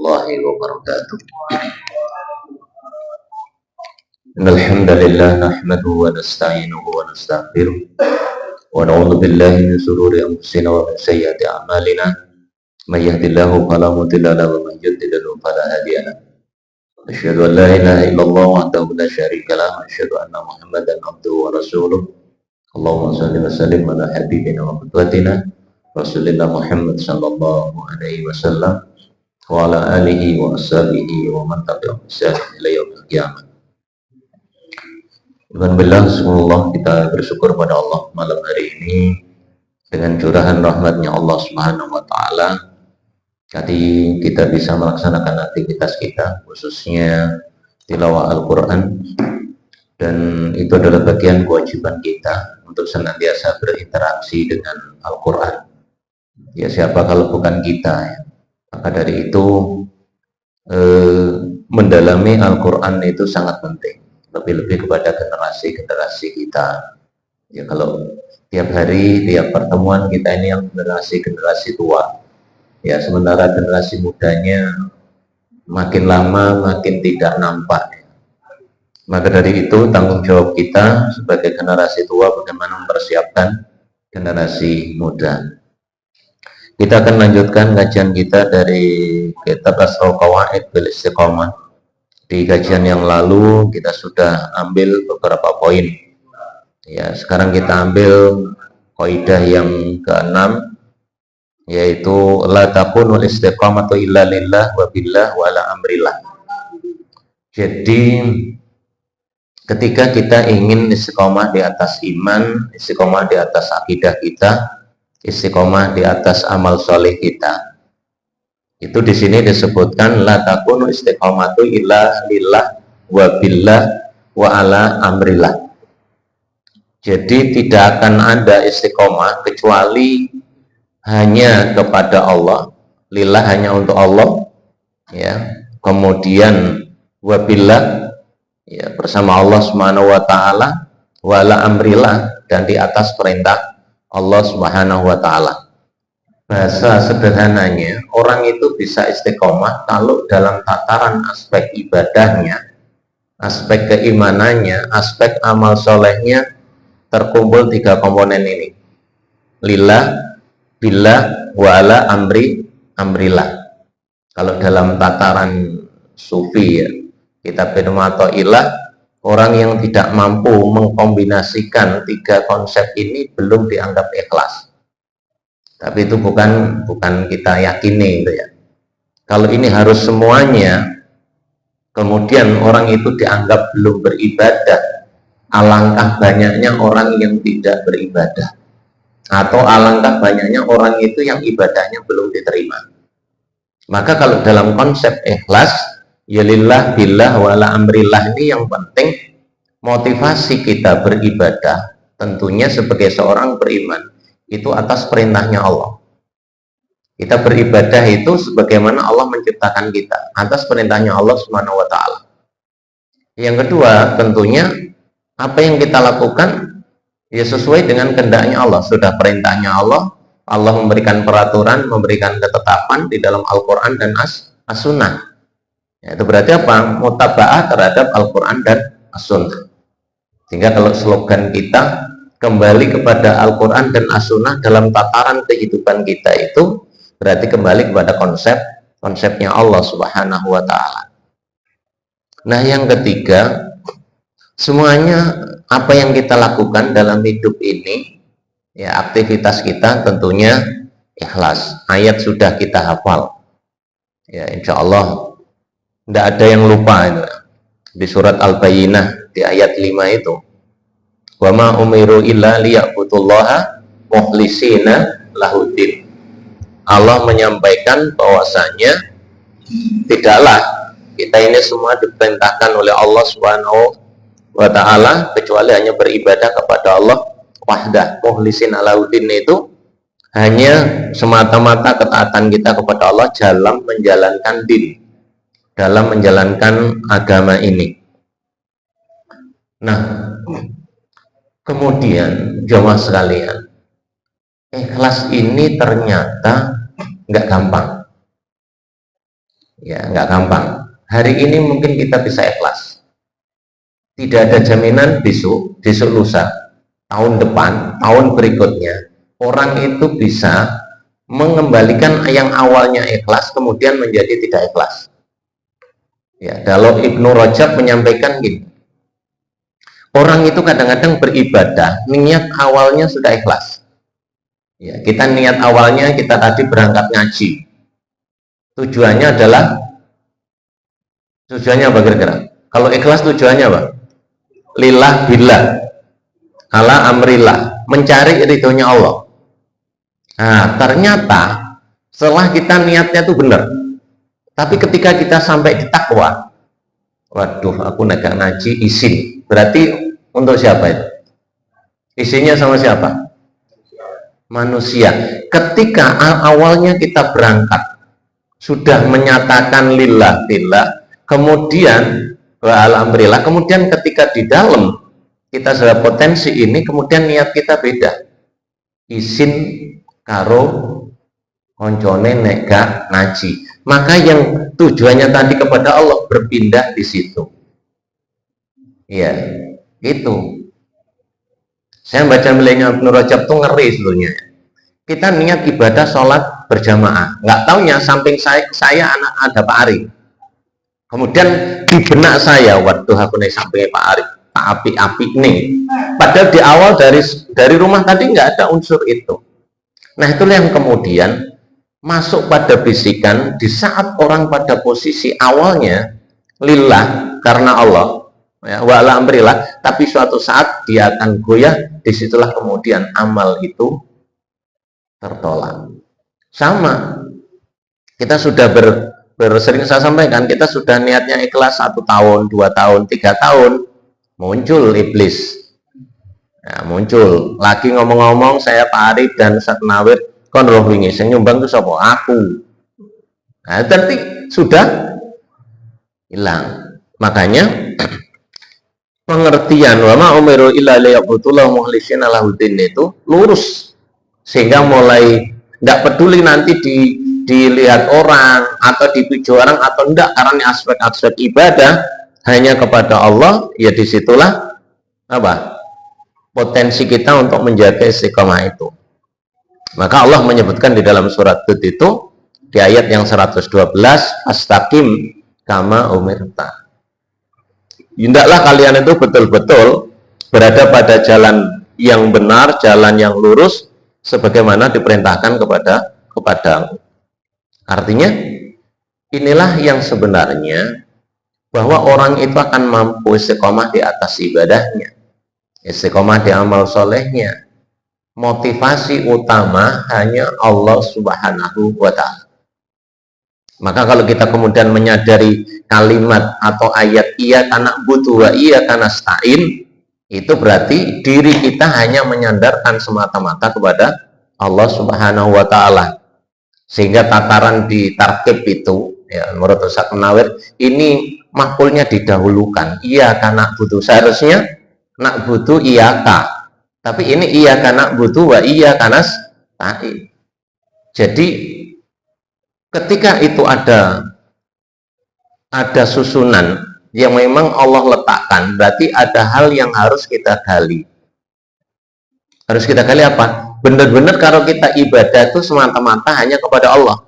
warahmatullahi wabarakatuh. Innal hamdalillah nahmaduhu wa nasta'inuhu wa nastaghfiruh wa na'udzu billahi min shururi anfusina wa min sayyiati a'malina. May yahdihillahu fala mudilla lahu wa may yudlil fala hadiya lahu. Asyhadu an la ilaha illallah wahdahu la syarika lahu wa asyhadu anna Muhammadan abduhu wa rasuluh. Allahumma shalli wa sallim ala habibina wa qudwatina Rasulillah Muhammad sallallahu alaihi wasallam wa ala alihi wa ashabihi wa man tabi'ahum bi ihsan ila yaumil qiyamah. Alhamdulillah, semoga kita bersyukur pada Allah malam hari ini dengan curahan rahmatnya Allah Subhanahu wa taala. Jadi kita bisa melaksanakan aktivitas kita, khususnya tilawah Al-Qur'an, dan itu adalah bagian kewajiban kita untuk senantiasa berinteraksi dengan Al-Qur'an. Ya, siapa kalau bukan kita ya. Maka dari itu mendalami Al-Quran itu sangat penting, lebih-lebih kepada generasi-generasi kita ya. Kalau tiap hari, tiap pertemuan kita ini yang generasi-generasi tua ya, sementara generasi mudanya makin lama makin tidak nampak ya. Maka dari itu tanggung jawab kita sebagai generasi tua bagaimana mempersiapkan generasi muda. Kita akan lanjutkan kajian kita dari kitab Asrul Qawaid bil Istiqomah. Di kajian yang lalu kita sudah ambil beberapa poin. Ya, sekarang kita ambil kaidah yang ke-6, yaitu la takunul istiqamatu illa lillah wa billah wa ala amrillah. Jadi ketika kita ingin istiqomah di atas iman, istiqomah di atas akidah kita, istiqomah di atas amal soleh kita, itu di sini disebutkan la takunu istiqomatu illa lillah wa billah wa ala amrillah. Jadi tidak akan ada istiqomah kecuali hanya kepada Allah, lillah hanya untuk Allah ya, kemudian wa billah ya, bersama Allah Subhanahu wa taala, wa ala amrillah, dan di atas perintah Allah Subhanahu wa taala. Bahasa sederhananya, orang itu bisa istiqomah kalau dalam tataran aspek ibadahnya, aspek keimanannya, aspek amal solehnya terkumpul 3 komponen ini. Lillah, billah, wa ala amrillah. Kalau dalam tataran sufi ya, kitab Firmato Ilah, orang yang tidak mampu mengkombinasikan 3 konsep ini belum dianggap ikhlas. Tapi itu bukan kita yakini itu ya. Kalau ini harus semuanya, kemudian orang itu dianggap belum beribadah. Alangkah banyaknya orang yang tidak beribadah, atau alangkah banyaknya orang itu yang ibadahnya belum diterima. Maka kalau dalam konsep ikhlas, ya lillah, billah, wala amrillah, ini yang penting motivasi kita beribadah tentunya sebagai seorang beriman itu atas perintahnya Allah. Kita beribadah itu sebagaimana Allah menciptakan kita, atas perintahnya Allah Subhanahu wa taala. Yang kedua, tentunya apa yang kita lakukan ya sesuai dengan kehendaknya Allah. Sudah perintahnya Allah, Allah memberikan peraturan, memberikan ketetapan di dalam Al-Qur'an dan As-Sunnah. Ya, itu berarti apa? Mutaba'ah terhadap Al-Quran dan As-Sunnah. Sehingga kalau slogan kita kembali kepada Al-Quran dan As-Sunnah dalam tataran kehidupan kita, itu berarti kembali kepada konsepnya Allah Subhanahu wa ta'ala. Nah, yang ketiga, semuanya apa yang kita lakukan dalam hidup ini ya, aktivitas kita tentunya ikhlas. Ayat sudah kita hafal ya, insya Allah tidak ada yang lupa itu. Di surat Al-Bayyinah di ayat 5 itu, wa ma umiru illa liya'budullaha mukhlisina lahuddin. Allah menyampaikan bahwasanya tidaklah kita ini semua diperintahkan oleh Allah Subhanahu wa ta'ala kecuali hanya beribadah kepada Allah wahdah. Mukhlisina lahuddin itu hanya semata-mata ketaatan kita kepada Allah dalam menjalankan din, dalam menjalankan agama ini. Nah, kemudian jemaah sekalian, ikhlas ini ternyata nggak gampang. Ya, nggak gampang. Hari ini mungkin kita bisa ikhlas. Tidak ada jaminan besok, besok lusa, tahun depan, tahun berikutnya, orang itu bisa mengembalikan yang awalnya ikhlas kemudian menjadi tidak ikhlas. Ya, kalau Ibnu Rajab menyampaikan gini, orang itu kadang-kadang beribadah, niat awalnya sudah ikhlas. Ya, kita niat awalnya kita tadi berangkat ngaji. Tujuannya apa kira-kira? Kalau ikhlas tujuannya apa? Lillah billah, ala amrillah, mencari ridhonya Allah. Nah, ternyata setelah kita niatnya itu benar, tapi ketika kita sampai di takwa, waduh, aku negak ngaji izin. Berarti untuk siapa itu? Isinya sama siapa? Manusia. Ketika awalnya kita berangkat sudah menyatakan lillah billah, kemudian alhamdulillah, kemudian ketika di dalam kita sudah potensi ini, kemudian niat kita beda. Izin karo koncone nega ngaji, maka yang tujuannya tadi kepada Allah berpindah di situ. Iya, itu. Saya baca miliknya Ibnu Rajab tuh ngeri sebetulnya. Kita niat ibadah sholat berjamaah, nggak taunya samping saya anak ada Pak Arif. Kemudian di benak saya, waduh aku nih samping Pak Arif, Pak api-api nih. Padahal di awal dari rumah tadi nggak ada unsur itu. Nah, itulah yang kemudian masuk pada bisikan di saat orang pada posisi awalnya lillah karena Allah, ya, wa ala amrillah, tapi suatu saat dia akan goyah, disitulah kemudian amal itu tertolak. Sama, kita sudah sering saya sampaikan, kita sudah niatnya ikhlas 1 tahun, 2 tahun, 3 tahun, muncul iblis. Ya, muncul lagi ngomong-ngomong, saya Pak Arif dan Ustaz Nawir kon roh wingi sing nyumbang itu sapa? Aku. Nah, berarti sudah hilang. Makanya pengertian wa ma umiru illa liya'budullah mukhlisina lahuddin itu lurus, sehingga mulai tidak peduli nanti dilihat orang atau dipuji orang atau enggak, karena aspek-aspek ibadah hanya kepada Allah, ya disitulah apa potensi kita untuk menjaga istiqomah itu. Maka Allah menyebutkan di dalam surat Hud itu di ayat yang 112, astaqim kama umirta. Hendaklah kalian itu betul-betul berada pada jalan yang benar, jalan yang lurus sebagaimana diperintahkan kepadamu. Artinya inilah yang sebenarnya bahwa orang itu akan mampu istiqomah di atas ibadahnya, istiqomah di amal solehnya. Motivasi utama hanya Allah Subhanahu wa Ta'ala. Maka kalau kita kemudian menyadari kalimat atau ayat iya karena butuh wa iya karena stain, itu berarti diri kita hanya menyandarkan semata-mata kepada Allah Subhanahu wa Ta'ala. Sehingga tataran di tarkib itu, ya, menurut Ustaz Munawir, ini maf'ulnya didahulukan. Iya karena butuh, seharusnya nak butuh iya ka. Tapi ini iya karena butuh wa iya karena stain. Jadi ketika itu ada susunan yang memang Allah letakkan, berarti ada hal yang harus kita gali. Harus kita gali apa? Benar-benar kalau kita ibadah itu semata-mata hanya kepada Allah.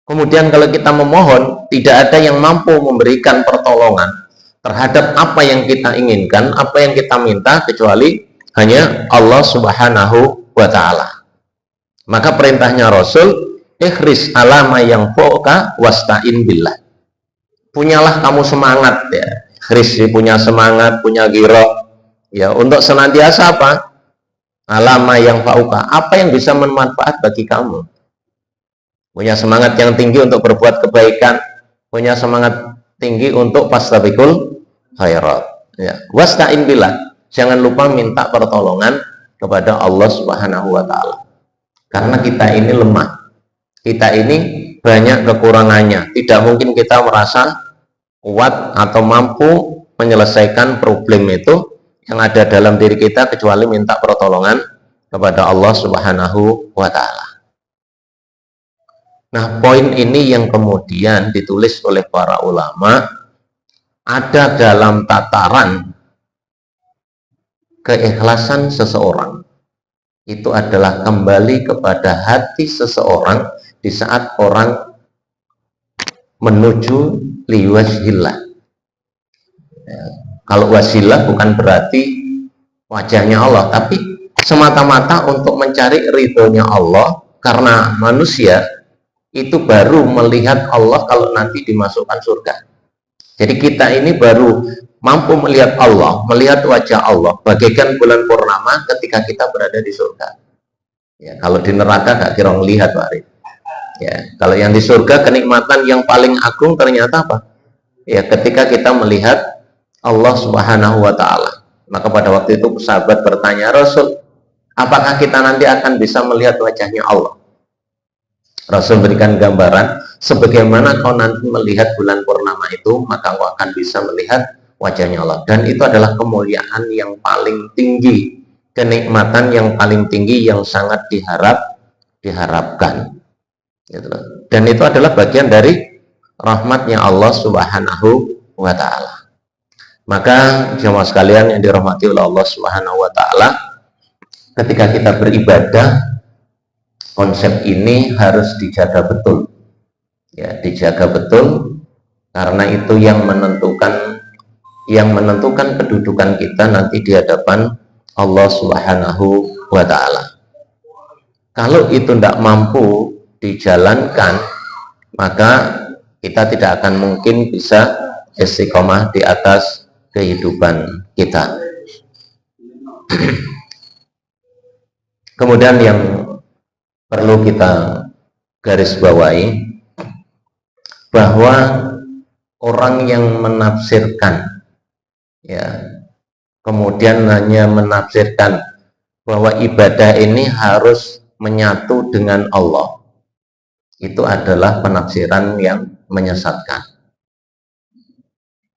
Kemudian kalau kita memohon, tidak ada yang mampu memberikan pertolongan terhadap apa yang kita inginkan, apa yang kita minta, kecuali hanya Allah Subhanahu wa Ta'ala. Maka perintahnya Rasul, ikhris alama yang foka wasta'in billah. Punyalah kamu semangat, ya. Ikhris, punya semangat, punya giroh, ya, untuk senantiasa apa? Alama yang fauka, apa yang bisa bermanfaat bagi kamu. Punya semangat yang tinggi untuk berbuat kebaikan, punya semangat tinggi untuk fastabiqul khairat, ya. Wasta'in billah, jangan lupa minta pertolongan kepada Allah Subhanahu wa Ta'ala. Karena kita ini lemah, kita ini banyak kekurangannya. Tidak mungkin kita merasa kuat atau mampu menyelesaikan problem itu yang ada dalam diri kita kecuali minta pertolongan kepada Allah Subhanahu wa Ta'ala. Nah, poin ini yang kemudian ditulis oleh para ulama ada dalam tataran keikhlasan seseorang. Itu adalah kembali kepada hati seseorang di saat orang menuju liwajhillah. Ya, kalau wasilah bukan berarti wajahnya Allah, tapi semata-mata untuk mencari ridhonya Allah, karena manusia itu baru melihat Allah kalau nanti dimasukkan surga. Jadi kita ini baru mampu melihat Allah, melihat wajah Allah bagaikan bulan purnama ketika kita berada di surga. Ya, kalau di neraka gak kira melihat, Pak Arif. Ya, kalau yang di surga kenikmatan yang paling agung ternyata apa? Ya, ketika kita melihat Allah Subhanahu wa taala. Maka pada waktu itu sahabat bertanya, Rasul, apakah kita nanti akan bisa melihat wajahnya Allah? Rasul berikan gambaran, sebagaimana kau nanti melihat bulan purnama itu, maka kau akan bisa melihat wajahnya Allah. Dan itu adalah kemuliaan yang paling tinggi, kenikmatan yang paling tinggi yang sangat diharapkan. Dan itu adalah bagian dari rahmatnya Allah Subhanahu wa ta'ala. Maka jemaah sekalian yang dirahmati oleh Allah Subhanahu wa ta'ala, ketika kita beribadah, konsep ini harus dijaga betul. Ya, dijaga betul, karena itu yang menentukan kedudukan kita nanti di hadapan Allah Subhanahu wa ta'ala. Kalau itu tidak mampu dijalankan, maka kita tidak akan mungkin bisa istiqomah di atas kehidupan kita. Kemudian yang perlu kita garis bawahi, bahwa orang yang menafsirkan, ya, kemudian hanya menafsirkan bahwa ibadah ini harus menyatu dengan Allah, itu adalah penafsiran yang menyesatkan.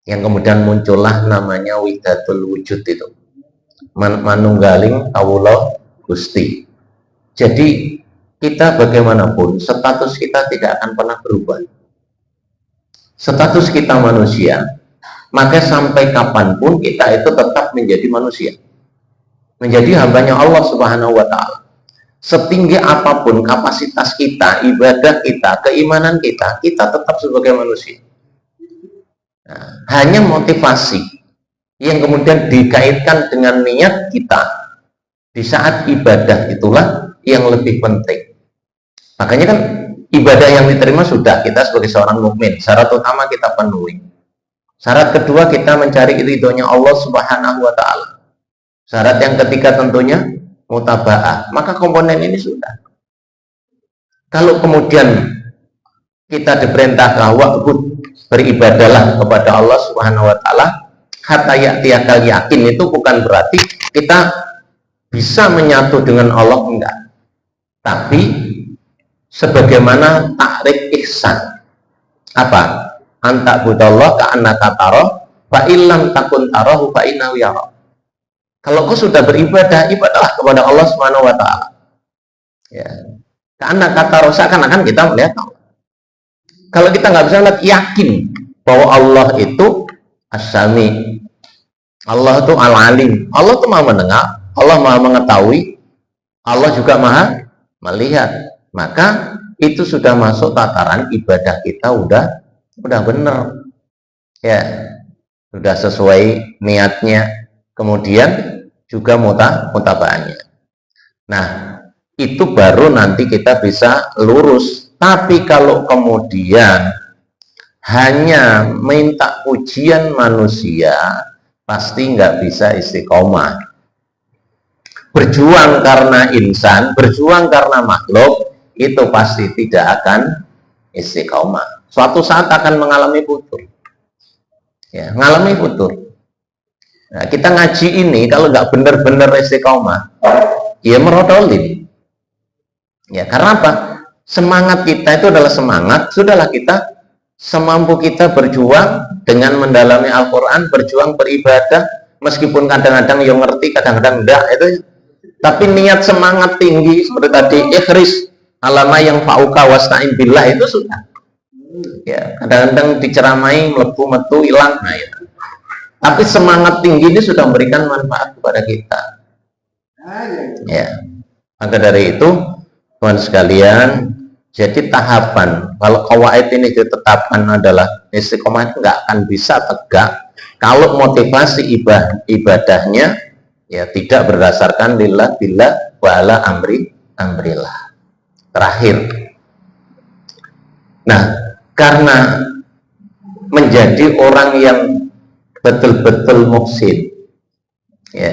Yang kemudian muncullah namanya widatul wujud, itu manunggaling kawula Gusti. Jadi kita bagaimanapun status kita tidak akan pernah berubah. Status kita manusia, maka sampai kapanpun kita itu tetap menjadi manusia, menjadi hambanya Allah Subhanahu wa ta'ala. Setinggi apapun kapasitas kita, ibadah kita, keimanan kita, kita tetap sebagai manusia. Nah, hanya motivasi yang kemudian dikaitkan dengan niat kita di saat ibadah itulah yang lebih penting. Makanya kan ibadah yang diterima sudah, kita sebagai seorang mukmin, syarat utama kita penuhi. Syarat kedua, kita mencari ridhonya Allah Subhanahu wa ta'ala. Syarat yang ketiga tentunya mutaba'ah. Maka komponen ini sudah. Kalau kemudian kita diperintahkan wa'bud, beribadalah kepada Allah Subhanahu wa ta'ala, hatta ya'tiyakal yakin, itu bukan berarti kita bisa menyatu dengan Allah, enggak. Tapi sebagaimana takrif ihsan, apa? Anta budallah ka'annaka tarahu fa illam takun tarahu fa innahu yara. Kalau kau sudah beribadah, ibadahlah kepada Allah Subhanahu wa ta'ala. Ya. Ka'annaka tarahu, seakan-akan kita melihat Allah. Kalau kita nggak bisa lihat, yakin bahwa Allah itu as-sami, Allah itu al-alim, Allah itu maha mendengar, Allah maha mengetahui, Allah juga maha melihat. Maka itu sudah masuk tataran ibadah kita udah benar, ya, sudah sesuai niatnya, kemudian juga mutabaannya. Nah, itu baru nanti kita bisa lurus. Tapi kalau kemudian hanya minta pujian manusia, pasti nggak bisa istiqomah. Berjuang karena insan, berjuang karena makhluk, itu pasti tidak akan istiqomah. Suatu saat akan mengalami futur. Ya, mengalami futur. Nah, kita ngaji ini kalau nggak benar-benar istiqomah, ya merodolin. Ya, karena apa? Semangat kita itu adalah semangat, sudahlah kita semampu kita berjuang dengan mendalami Al-Quran, berjuang beribadah, meskipun kadang-kadang yang ngerti, kadang-kadang enggak, itu. Tapi niat semangat tinggi, seperti tadi, ikhris, alama yang fauka wasta'in billah itu sudah. Ya, kadang-kadang diceramai melebu metu hilang, nah ya. Tapi semangat tinggi ini sudah memberikan manfaat kepada kita. Ya, maka dari itu, teman sekalian, jadi tahapan kalau qawaid ini ditetapkan adalah istiqomah itu nggak akan bisa tegak kalau motivasi ibadahnya ya tidak berdasarkan lillah billah wa ala amrillah. Terakhir, nah karena menjadi orang yang betul-betul muhsin, ya,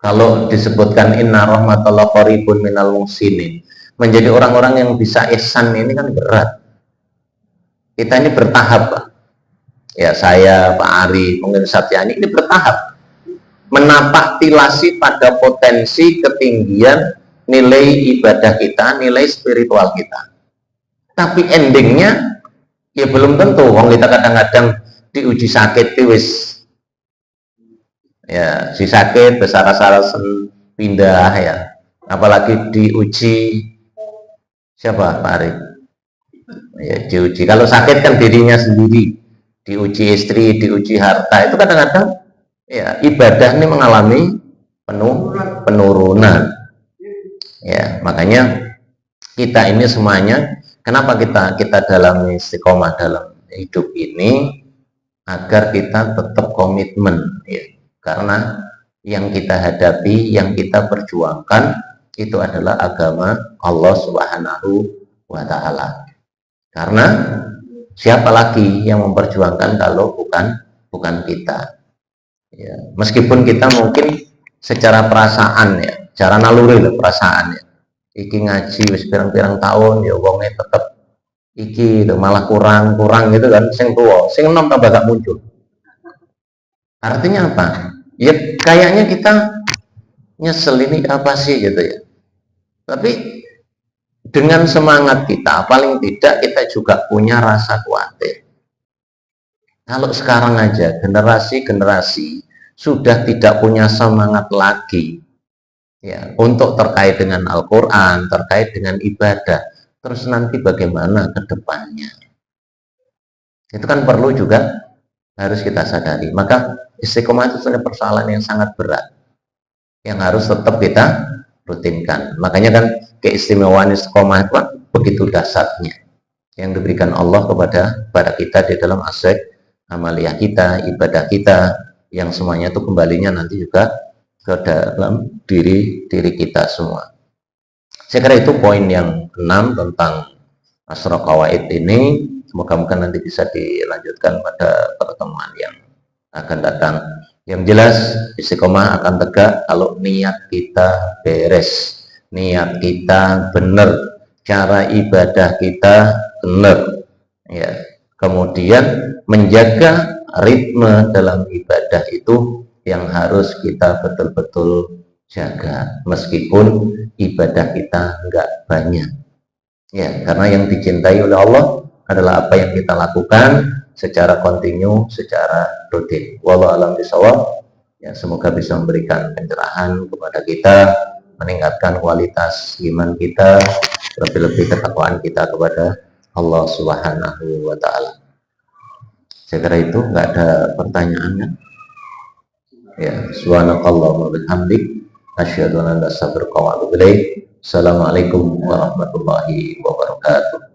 kalau disebutkan inna rahmatullah qaribun minal muhsinin, menjadi orang-orang yang bisa ihsan ini kan berat. Kita ini bertahap, Pak. Ya, saya, Pak Ari, mungkin Satyani ini bertahap menapak tilasi pada potensi ketinggian nilai ibadah kita, nilai spiritual kita. Tapi endingnya ya belum tentu. Wong kita kadang-kadang diuji sakit wis ya si sakit besar-besarasen pindah ya, apalagi diuji siapa Pak Ari ya, diuji kalau sakit kan dirinya sendiri, diuji istri, diuji harta, itu kadang-kadang ya ibadah ini mengalami penurunan ya. Makanya kita ini semuanya, kenapa kita dalam istiqomah dalam hidup ini, agar kita tetap komitmen ya. Karena yang kita hadapi, yang kita perjuangkan itu adalah agama Allah Subhanahu wa Ta'ala. Karena siapa lagi yang memperjuangkan kalau bukan kita ya. Meskipun kita mungkin secara perasaan ya, cara naluri loh perasaan ya, iki ngaji wis pirang-pirang tahun ya wongnya tetep iki itu malah kurang gitu kan, sing tua sing enom tambah gak muncul. Artinya apa ya, kayaknya kita nyesel ini apa sih gitu ya. Tapi dengan semangat kita, paling tidak kita juga punya rasa khawatir. Kalau sekarang aja generasi sudah tidak punya semangat lagi ya untuk terkait dengan Al-Quran, terkait dengan ibadah, terus nanti bagaimana ke depannya? Itu kan perlu juga harus kita sadari. Maka istiqomah itu sebenarnya persoalan yang sangat berat yang harus tetap kita rutinkan. Makanya kan keistimewaan istiqomah itu begitu dasarnya yang diberikan Allah kepada kita di dalam aspek amaliyah kita, ibadah kita, yang semuanya itu kembalinya nanti juga ke dalam diri kita semua. Saya kira itu poin yang 6 tentang Asra Qawaid ini. Semoga nanti bisa dilanjutkan pada pertemuan yang akan datang. Yang jelas istiqomah akan tegak kalau niat kita beres, niat kita benar, cara ibadah kita benar ya. Kemudian menjaga ritme dalam ibadah itu yang harus kita betul-betul jaga, meskipun ibadah kita enggak banyak ya, karena yang dicintai oleh Allah adalah apa yang kita lakukan secara kontinu, secara rutin. Wallahu a'lam bishawab. Ya, semoga bisa memberikan pencerahan kepada kita, meningkatkan kualitas iman kita, lebih-lebih ketakwaan kita kepada Allah Subhanahu wa Ta'ala. Saya kira itu, nggak ada pertanyaan kan? Ya, subhanakallahumma bihamdik, asyhadu an la ilaha illa anta astaghfiruka wa atubu ilaik. Assalamualaikum warahmatullahi wabarakatuh.